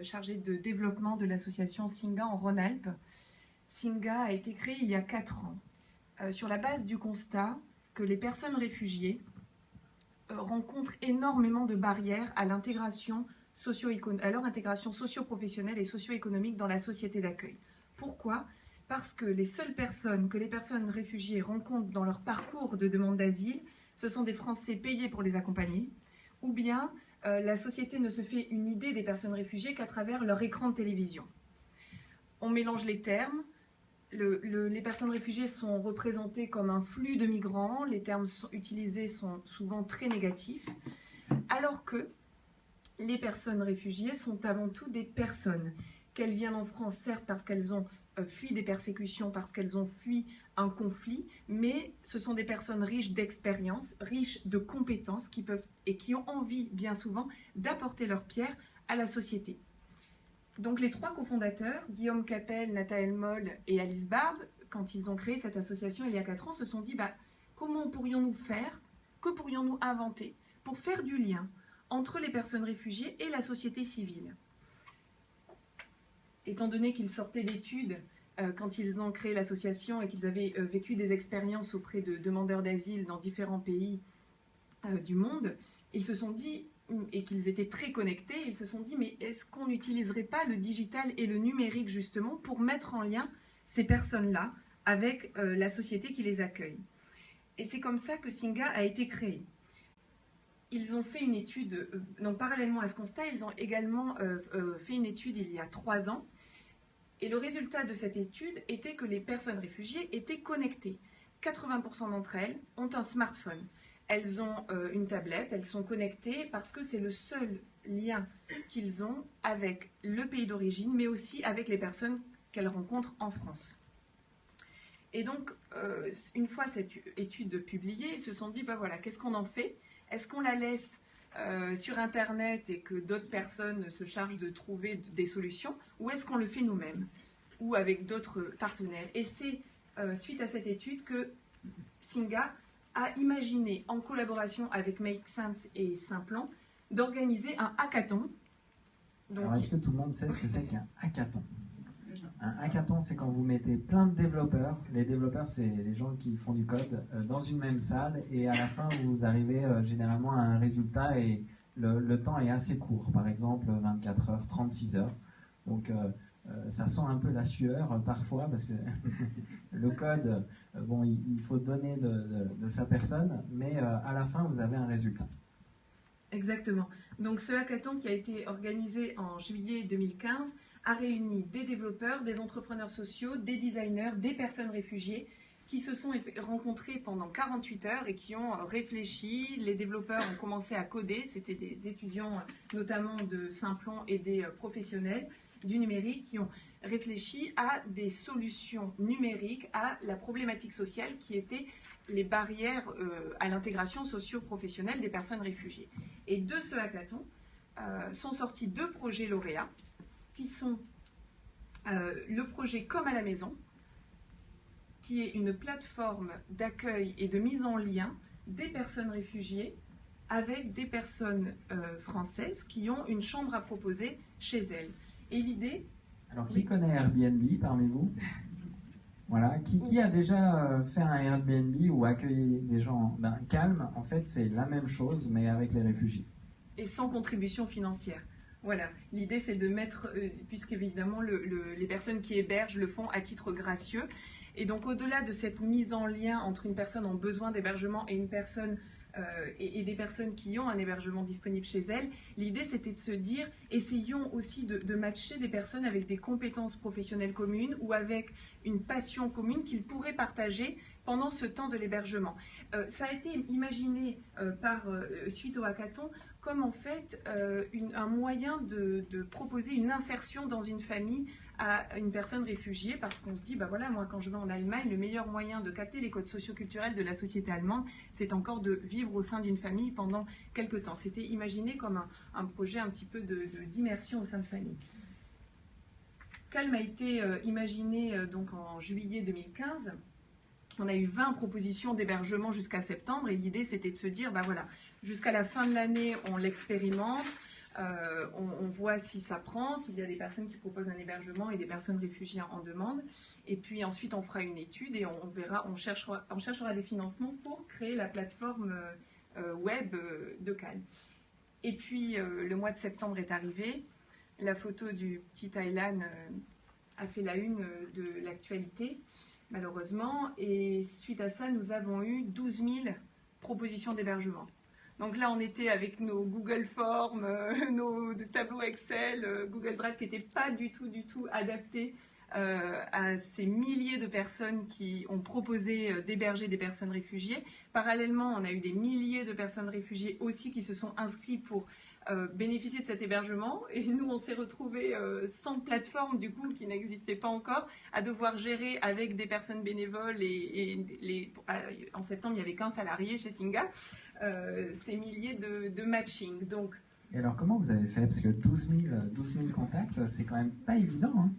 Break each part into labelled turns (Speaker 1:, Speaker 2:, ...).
Speaker 1: chargée de développement de l'association Singa en Rhône-Alpes. Singa a été créée il y a 4 ans, sur la base du constat que les personnes réfugiées rencontrent énormément de barrières à l'intégration socio-professionnelle et socio-économique dans la société d'accueil. Pourquoi ? Parce que les seules personnes que les personnes réfugiées rencontrent dans leur parcours de demande d'asile, ce sont des Français payés pour les accompagner, ou bien la société ne se fait une idée des personnes réfugiées qu'à travers leur écran de télévision. On mélange les termes, les personnes réfugiées sont représentées comme un flux de migrants, les termes utilisés sont souvent très négatifs, alors que les personnes réfugiées sont avant tout des personnes, qu'elles viennent en France certes parce qu'elles ont fui des persécutions, parce qu'elles ont fui un conflit, mais ce sont des personnes riches d'expérience, riches de compétences qui ont envie bien souvent d'apporter leur pierre à la société. Donc les 3 cofondateurs, Guillaume Capel, Nathaël Moll et Alice Barbe, quand ils ont créé cette association il y a 4 ans, se sont dit comment pourrions-nous faire, que pourrions-nous inventer pour faire du lien entre les personnes réfugiées et la société civile. Étant donné qu'ils sortaient d'études quand ils ont créé l'association et qu'ils avaient vécu des expériences auprès de demandeurs d'asile dans différents pays du monde, ils se sont dit, et qu'ils étaient très connectés, ils se sont dit, mais est-ce qu'on n'utiliserait pas le digital et le numérique justement pour mettre en lien ces personnes-là avec la société qui les accueille? Et c'est comme ça que Singa a été créé. Ils ont fait une étude, donc parallèlement à ce constat, ils ont également fait une étude il y a 3 ans. Et le résultat de cette étude était que les personnes réfugiées étaient connectées. 80% d'entre elles ont un smartphone. Elles ont une tablette, elles sont connectées parce que c'est le seul lien qu'ils ont avec le pays d'origine, mais aussi avec les personnes qu'elles rencontrent en France. Et donc, une fois cette étude publiée, ils se sont dit, voilà, qu'est-ce qu'on en fait? Est-ce qu'on la laisse sur Internet et que d'autres personnes se chargent de trouver des solutions, ou est-ce qu'on le fait nous-mêmes, ou avec d'autres partenaires? Et c'est suite à cette étude que Singa a imaginé, en collaboration avec Make Sense et Simplan, d'organiser un hackathon.
Speaker 2: Donc, alors, est-ce que tout le monde sait ce que c'est qu'un hackathon? Un hackathon, c'est quand vous mettez plein de développeurs. Les développeurs, c'est les gens qui font du code dans une même salle, et à la fin, vous arrivez généralement à un résultat, et le temps est assez court. Par exemple, 24 heures, 36 heures. Donc, ça sent un peu la sueur parfois, parce que le code, il faut donner de sa personne, mais à la fin, vous avez un résultat.
Speaker 1: Exactement. Donc ce hackathon qui a été organisé en juillet 2015 a réuni des développeurs, des entrepreneurs sociaux, des designers, des personnes réfugiées qui se sont rencontrés pendant 48 heures et qui ont réfléchi. Les développeurs ont commencé à coder, c'était des étudiants notamment de Simplon et des professionnels du numérique qui ont réfléchi à des solutions numériques à la problématique sociale qui était les barrières à l'intégration socio-professionnelle des personnes réfugiées. Et de ce hackathon sont sortis 2 projets lauréats, qui sont le projet Comme à la maison, qui est une plateforme d'accueil et de mise en lien des personnes réfugiées avec des personnes françaises qui ont une chambre à proposer chez elles. Et l'idée...
Speaker 2: Alors, qui connaît Airbnb parmi vous? Voilà, qui a déjà fait un Airbnb ou accueilli des gens? Calme, en fait, c'est la même chose, mais avec les réfugiés.
Speaker 1: Et sans contribution financière. Voilà, l'idée c'est de mettre, puisqu'évidemment les personnes qui hébergent le font à titre gracieux, et donc au-delà de cette mise en lien entre une personne en besoin d'hébergement et une personne et des personnes qui ont un hébergement disponible chez elles, l'idée c'était de se dire, essayons aussi de matcher des personnes avec des compétences professionnelles communes ou avec une passion commune qu'ils pourraient partager pendant ce temps de l'hébergement. Ça a été imaginé suite au hackathon comme en fait un moyen de proposer une insertion dans une famille à une personne réfugiée, parce qu'on se dit, voilà, moi quand je vais en Allemagne, le meilleur moyen de capter les codes socio-culturels de la société allemande, c'est encore de vivre au sein d'une famille pendant quelques temps. C'était imaginé comme un projet un petit peu d'immersion au sein de famille. Calme a été imaginé donc en juillet 2015. On a eu 20 propositions d'hébergement jusqu'à septembre, et l'idée c'était de se dire, voilà, jusqu'à la fin de l'année, on l'expérimente. On voit si ça prend, s'il y a des personnes qui proposent un hébergement et des personnes réfugiées en demande. Et puis ensuite, on fera une étude et on verra, on cherchera des financements pour créer la plateforme web de Cannes. Et puis, le mois de septembre est arrivé. La photo du petit Thaïlande a fait la une de l'actualité, malheureusement. Et suite à ça, nous avons eu 12 000 propositions d'hébergement. Donc là, on était avec nos Google Forms, nos tableaux Excel, Google Drive qui n'étaient pas du tout adaptés à ces milliers de personnes qui ont proposé d'héberger des personnes réfugiées. Parallèlement, on a eu des milliers de personnes réfugiées aussi qui se sont inscrites pour bénéficier de cet hébergement. Et nous, on s'est retrouvés sans plateforme, du coup, qui n'existait pas encore, à devoir gérer avec des personnes bénévoles. En septembre, il n'y avait qu'un salarié chez Singa. Ces milliers de matching. Donc,
Speaker 2: et alors, comment vous avez fait? Parce que 12 000 contacts, c'est quand même pas évident, hein.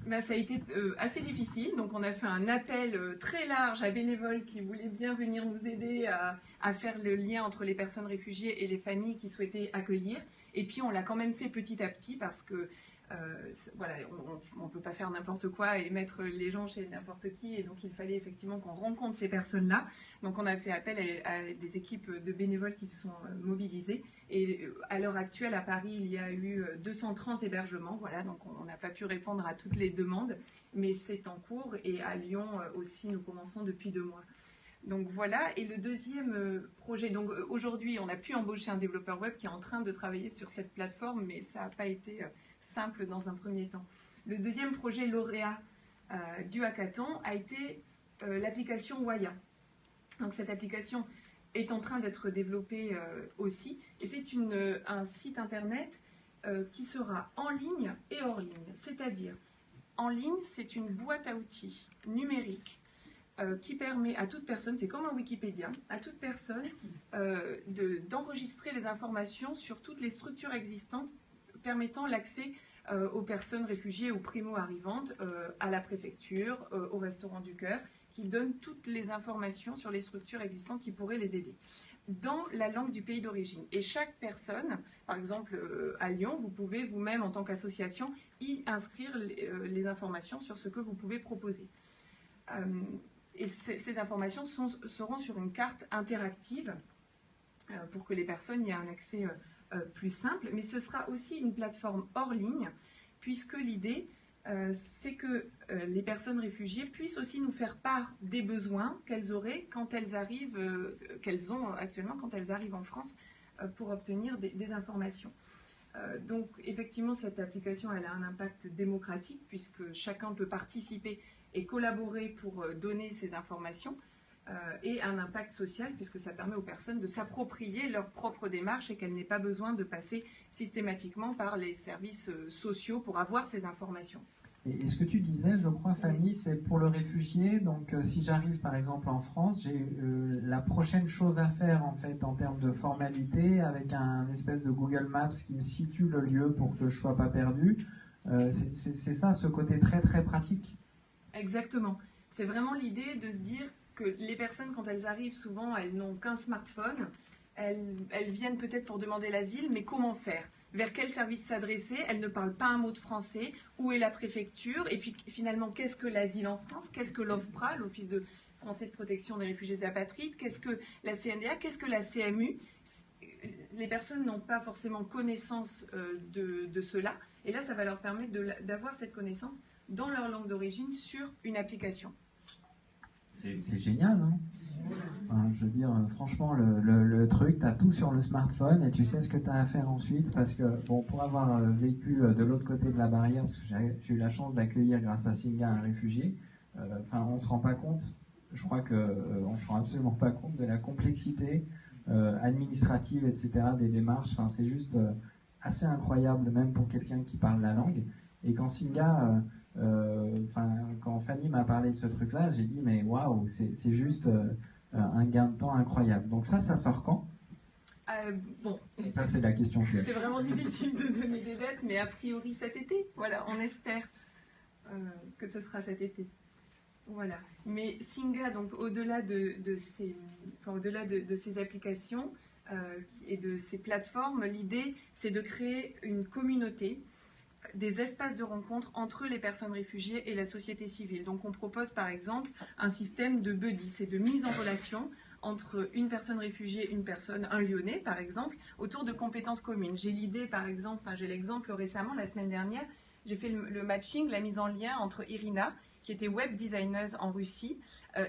Speaker 1: Ben, ça a été assez difficile. Donc, on a fait un appel très large à bénévoles qui voulaient bien venir nous aider à faire le lien entre les personnes réfugiées et les familles qui souhaitaient accueillir. Et puis, on l'a quand même fait petit à petit parce que voilà, on ne peut pas faire n'importe quoi et mettre les gens chez n'importe qui. Et donc, il fallait effectivement qu'on rencontre ces personnes-là. Donc, on a fait appel à des équipes de bénévoles qui se sont mobilisées. Et à l'heure actuelle, à Paris, il y a eu 230 hébergements. Voilà, donc on n'a pas pu répondre à toutes les demandes, mais c'est en cours. Et à Lyon aussi, nous commençons depuis 2 mois. Donc voilà, et le deuxième projet, donc aujourd'hui on a pu embaucher un développeur web qui est en train de travailler sur cette plateforme, mais ça n'a pas été simple dans un premier temps. Le deuxième projet lauréat du hackathon a été l'application Waya. Donc cette application est en train d'être développée aussi, et c'est un site internet qui sera en ligne et hors ligne. C'est-à-dire, en ligne, c'est une boîte à outils numérique qui permet à toute personne, c'est comme un Wikipédia, à toute personne d'enregistrer les informations sur toutes les structures existantes permettant l'accès aux personnes réfugiées ou primo-arrivantes, à la préfecture, au restaurant du cœur, qui donne toutes les informations sur les structures existantes qui pourraient les aider, dans la langue du pays d'origine. Et chaque personne, par exemple à Lyon, vous pouvez vous-même en tant qu'association y inscrire les informations sur ce que vous pouvez proposer. Et ces informations seront sur une carte interactive pour que les personnes y aient un accès plus simple. Mais ce sera aussi une plateforme hors ligne, puisque l'idée, c'est que les personnes réfugiées puissent aussi nous faire part des besoins qu'elles auraient quand elles arrivent, qu'elles ont actuellement quand elles arrivent en France pour obtenir des informations. Donc effectivement, cette application, elle a un impact démocratique puisque chacun peut participer et collaborer pour donner ces informations, et un impact social puisque ça permet aux personnes de s'approprier leur propre démarche et qu'elles n'aient pas besoin de passer systématiquement par les services sociaux pour avoir ces informations.
Speaker 2: Et ce que tu disais, je crois, Fanny, c'est pour le réfugié. Donc, si j'arrive par exemple en France, j'ai la prochaine chose à faire en fait en termes de formalité, avec un espèce de Google Maps qui me situe le lieu pour que je ne sois pas perdu. C'est ça, ce côté très très pratique.
Speaker 1: Exactement. C'est vraiment l'idée de se dire que les personnes, quand elles arrivent, souvent, elles n'ont qu'un smartphone. Elles viennent peut-être pour demander l'asile, mais comment faire? Vers quel service s'adresser? Elles ne parlent pas un mot de français. Où est la préfecture? Et puis finalement, qu'est-ce que l'asile en France? Qu'est-ce que l'OFPRA, l'Office de français de protection des réfugiés et apatrides? Qu'est-ce que la CNDA? Qu'est-ce que la CMU? Les personnes n'ont pas forcément connaissance de cela. Et là, ça va leur permettre d'avoir cette connaissance dans leur langue d'origine sur une application.
Speaker 2: C'est génial, hein? Enfin, je veux dire, franchement, le truc, tu as tout sur le smartphone et tu sais ce que tu as à faire ensuite parce que, bon, pour avoir vécu de l'autre côté de la barrière, parce que j'ai eu la chance d'accueillir grâce à Singa un réfugié, enfin, on ne se rend pas compte, je crois qu'on ne se rend absolument pas compte de la complexité administrative, etc., des démarches. Enfin, c'est juste assez incroyable, même pour quelqu'un qui parle la langue. Et quand Singa... quand Fanny m'a parlé de ce truc-là, j'ai dit mais waouh, c'est juste un gain de temps incroyable. Donc ça sort quand?
Speaker 1: Bon,
Speaker 2: ça c'est la question.
Speaker 1: C'est vraiment difficile de donner des dates, mais a priori cet été. Voilà, on espère que ce sera cet été. Voilà. Mais Singa, donc au-delà de ces applications, et de ces plateformes, l'idée, c'est de créer une communauté, des espaces de rencontre entre les personnes réfugiées et la société civile. Donc on propose par exemple un système de buddy, c'est de mise en relation entre une personne réfugiée, un Lyonnais par exemple, autour de compétences communes. J'ai l'idée par exemple, j'ai l'exemple récemment, la semaine dernière, j'ai fait le matching, la mise en lien entre Irina, qui était web designer en Russie,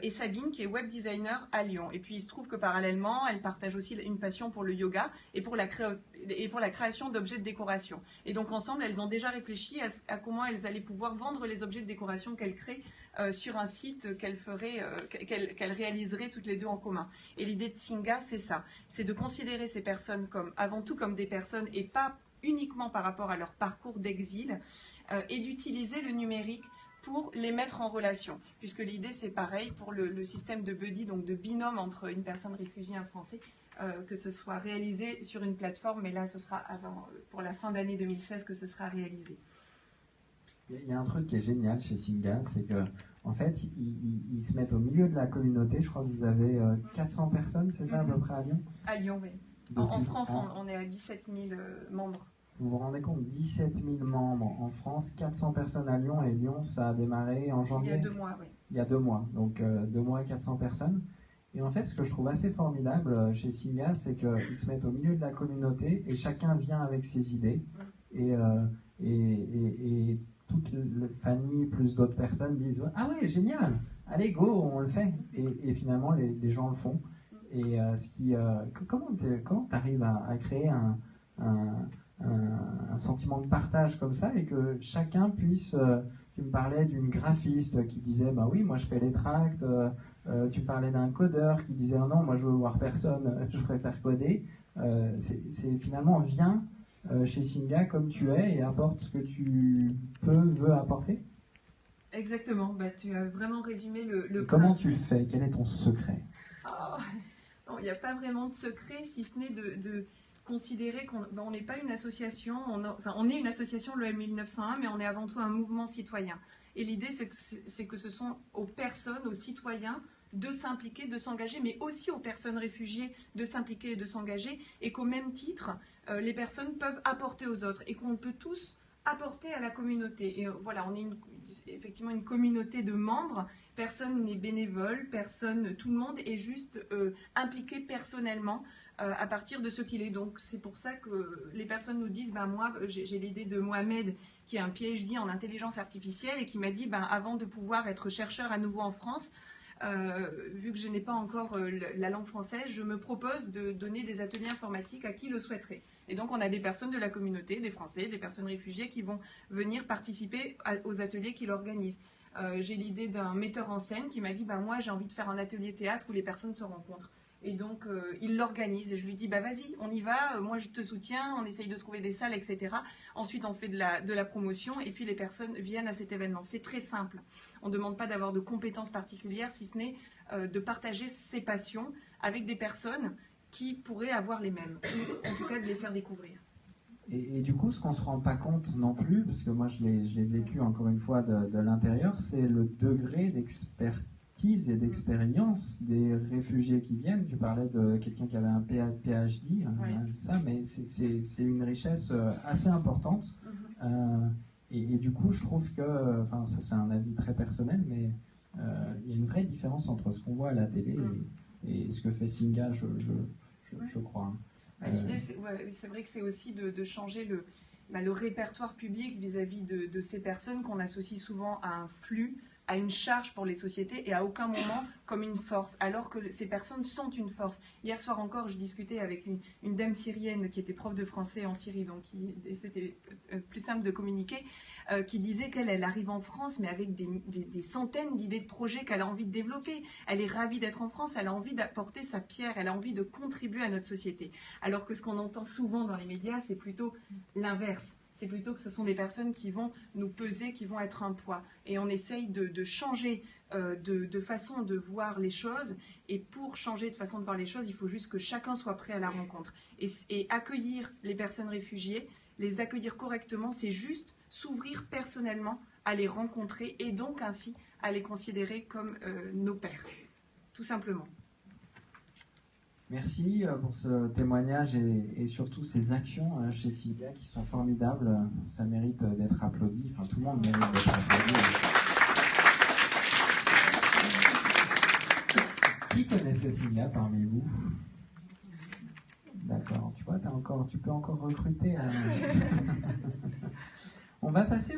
Speaker 1: et Sabine, qui est web designer à Lyon. Et puis il se trouve que parallèlement, elle partage aussi une passion pour le yoga et pour la création d'objets de décoration. Et donc ensemble, elles ont déjà réfléchi à comment elles allaient pouvoir vendre les objets de décoration qu'elles créent sur un site qu'elles réaliseraient toutes les deux en commun. Et l'idée de Singa, c'est ça, c'est de considérer ces personnes avant tout comme des personnes et pas uniquement par rapport à leur parcours d'exil, et d'utiliser le numérique pour les mettre en relation, puisque l'idée c'est pareil pour le système de buddy, donc de binôme entre une personne réfugiée et un Français, que ce soit réalisé sur une plateforme, mais là ce sera pour la fin d'année 2016 que ce sera réalisé.
Speaker 2: Il y a un truc qui est génial chez Singa, c'est que en fait ils se mettent au milieu de la communauté. Je crois que vous avez 400 personnes, c'est ça à peu près à Lyon?
Speaker 1: À Lyon, oui. En France, on est à 17 000 membres.
Speaker 2: Vous vous rendez compte, 17 000 membres en France, 400 personnes à Lyon, et Lyon, ça a démarré en janvier.
Speaker 1: Il y a 2 mois, oui.
Speaker 2: Il y a 2 mois, donc 2 mois et 400 personnes. Et en fait, ce que je trouve assez formidable chez Singa, c'est qu'ils se mettent au milieu de la communauté et chacun vient avec ses idées. Et toute Fanny plus d'autres personnes disent « Ah ouais, génial, allez, go, on le fait ». Et finalement, les gens le font. Et comment tu arrives à créer un sentiment de partage comme ça et que chacun puisse... tu me parlais d'une graphiste qui disait bah oui, moi je fais les tracts. Tu parlais d'un codeur qui disait non, moi je veux voir personne, je préfère coder. C'est finalement viens chez Singa comme tu es et apporte ce que tu veux apporter.
Speaker 1: Exactement, tu as vraiment résumé le
Speaker 2: comment tu le fais? Quel est ton secret?
Speaker 1: Il n'y a pas vraiment de secret, si ce n'est de considérer qu'on n'est pas une association, on est une association, le M1901, mais on est avant tout un mouvement citoyen. Et l'idée, c'est que ce sont aux personnes, aux citoyens, de s'impliquer, de s'engager, mais aussi aux personnes réfugiées de s'impliquer et de s'engager, et qu'au même titre, les personnes peuvent apporter aux autres, et qu'on peut tous apporter à la communauté. Et voilà, on est effectivement une communauté de membres, personne n'est bénévole, tout le monde est juste impliqué personnellement à partir de ce qu'il est. Donc c'est pour ça que les personnes nous disent, moi j'ai l'idée de Mohamed qui est un PhD en intelligence artificielle et qui m'a dit, avant de pouvoir être chercheur à nouveau en France, vu que je n'ai pas encore la langue française, je me propose de donner des ateliers informatiques à qui le souhaiterait. Et donc on a des personnes de la communauté, des Français, des personnes réfugiées qui vont venir participer aux ateliers qu'il organise. J'ai l'idée d'un metteur en scène qui m'a dit moi j'ai envie de faire un atelier théâtre où les personnes se rencontrent. Et donc il l'organise et je lui dis vas-y, on y va, moi je te soutiens, on essaye de trouver des salles, etc. Ensuite on fait de la promotion et puis les personnes viennent à cet événement. C'est très simple. On ne demande pas d'avoir de compétences particulières, si ce n'est de partager ses passions avec des personnes qui pourraient avoir les mêmes, ou en tout cas de les faire découvrir.
Speaker 2: Et du coup, ce qu'on ne se rend pas compte non plus, parce que moi je l'ai vécu encore une fois de l'intérieur, c'est le degré d'expertise et d'expérience des réfugiés qui viennent. Tu parlais de quelqu'un qui avait un PhD, ça, mais c'est une richesse assez importante. Et du coup, je trouve que, ça c'est un avis très personnel, mais il y a une vraie différence entre ce qu'on voit à la télé et ce que fait Singa, je crois.
Speaker 1: L'idée, c'est vrai que c'est aussi de changer le répertoire public vis-à-vis de ces personnes qu'on associe souvent à un flux, à une charge pour les sociétés et à aucun moment comme une force, alors que ces personnes sont une force. Hier soir encore, je discutais avec une dame syrienne qui était prof de français en Syrie, donc c'était plus simple de communiquer, qui disait qu'elle arrive en France, mais avec des centaines d'idées de projets qu'elle a envie de développer. Elle est ravie d'être en France, elle a envie d'apporter sa pierre, elle a envie de contribuer à notre société. Alors que ce qu'on entend souvent dans les médias, c'est plutôt l'inverse. C'est plutôt que ce sont des personnes qui vont nous peser, qui vont être un poids. Et on essaye de changer de façon de voir les choses. Et pour changer de façon de voir les choses, il faut juste que chacun soit prêt à la rencontre. Et accueillir les personnes réfugiées, les accueillir correctement, c'est juste s'ouvrir personnellement à les rencontrer et donc ainsi à les considérer comme nos pairs, tout simplement.
Speaker 2: Merci pour ce témoignage et surtout ces actions chez Sylvia qui sont formidables. Ça mérite d'être applaudi. Enfin, tout le monde mérite d'être applaudi. Qui connaissait Sylvia parmi vous? D'accord. Tu vois, tu peux encore recruter. On va passer